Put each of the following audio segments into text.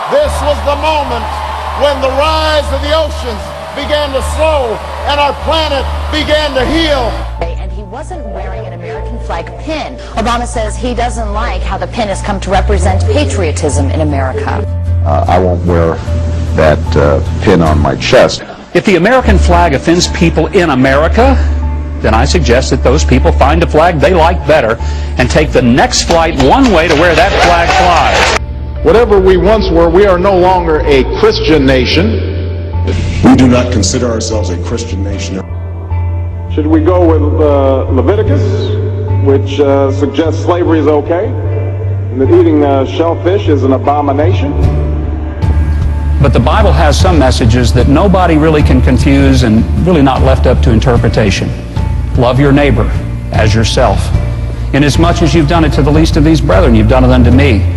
This was the moment when the rise of the oceans began to slow and our planet began to heal. And he wasn't wearing an American flag pin. Obama says he doesn't like how the pin has come to represent patriotism in America. I won't wear that pin on my chest. If the American flag offends people in America, then I suggest that those people find a flag they like better and take the next flight one way to where that flag flies. Whatever we once were, we are no longer a Christian nation. We do not consider ourselves a Christian nation. Should we go with Leviticus, which suggests slavery is okay, and that eating shellfish is an abomination? But the Bible has some messages that nobody really can confuse and really not left up to interpretation. Love your neighbor as yourself. Inasmuch as you've done it to the least of these brethren, you've done it unto me.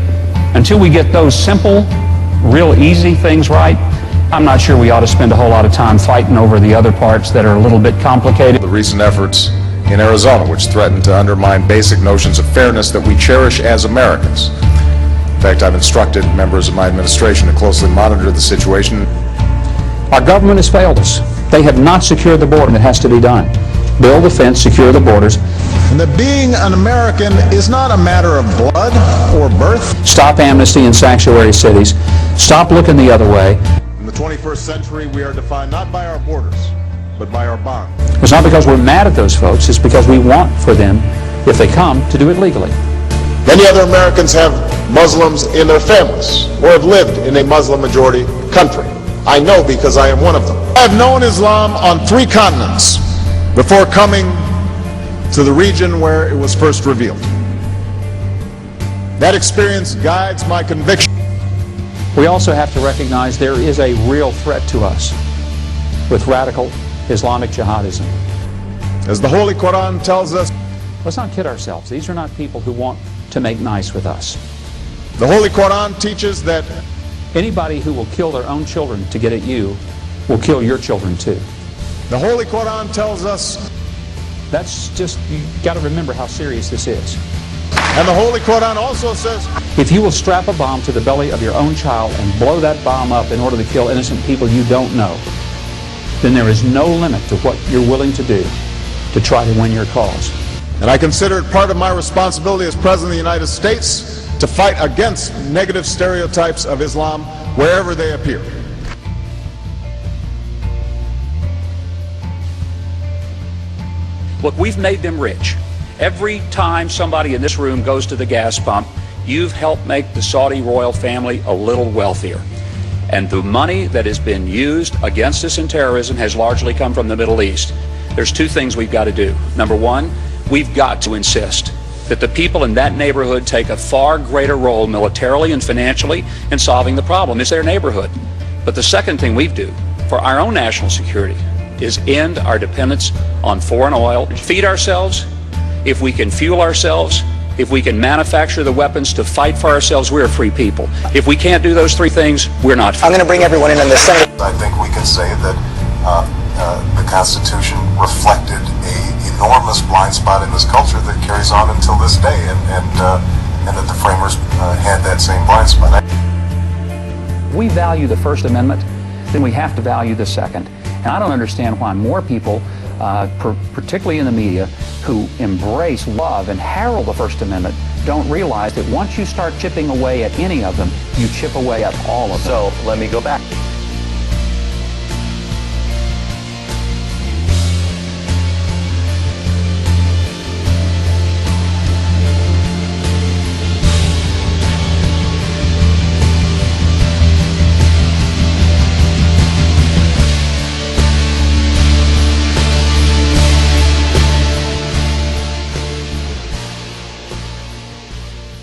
Until we get those simple, real easy things right, I'm not sure we ought to spend a whole lot of time fighting over the other parts that are a little bit complicated. The recent efforts in Arizona, which threaten to undermine basic notions of fairness that we cherish as Americans. In fact, I've instructed members of my administration to closely monitor the situation. Our government has failed us. They have not secured the border that has to be done. Build the fence, secure the borders. And that being an American is not a matter of blood or birth. Stop amnesty in sanctuary cities. Stop looking the other way. In the 21st century, we are defined not by our borders, but by our bonds. It's not because we're mad at those folks. It's because we want for them, if they come, to do it legally. Many other Americans have Muslims in their families or have lived in a Muslim-majority country. I know because I am one of them. I have known Islam on 3 continents before coming to the region where it was first revealed. That experience guides my conviction. We also have to recognize there is a real threat to us with radical Islamic jihadism. As the Holy Quran tells us, let's not kid ourselves. These are not people who want to make nice with us. The Holy Quran teaches that anybody who will kill their own children to get at you will kill your children too. The Holy Quran tells us that's just, you got to remember how serious this is. And the Holy Quran also says, if you will strap a bomb to the belly of your own child and blow that bomb up in order to kill innocent people you don't know, then there is no limit to what you're willing to do to try to win your cause. And I consider it part of my responsibility as President of the United States to fight against negative stereotypes of Islam wherever they appear. Look, we've made them rich. Every time somebody in this room goes to the gas pump, you've helped make the Saudi royal family a little wealthier. And the money that has been used against us in terrorism has largely come from the Middle East. There's 2 things we've got to do. Number 1, we've got to insist that the people in that neighborhood take a far greater role militarily and financially in solving the problem. It's their neighborhood. But the second thing we do for our own national security is end our dependence on foreign oil, feed ourselves. If we can fuel ourselves, if we can manufacture the weapons to fight for ourselves, we're a free people. If we can't do those 3 things, we're not free. I'm going to bring everyone in on the Senate. I think we can say that the Constitution reflected an enormous blind spot in this culture that carries on until this day, and that the framers had that same blind spot. We value the First Amendment, then we have to value the Second. And I don't understand why more people, particularly in the media, who embrace, love, and herald the First Amendment, don't realize that once you start chipping away at any of them, you chip away at all of them. So let me go back.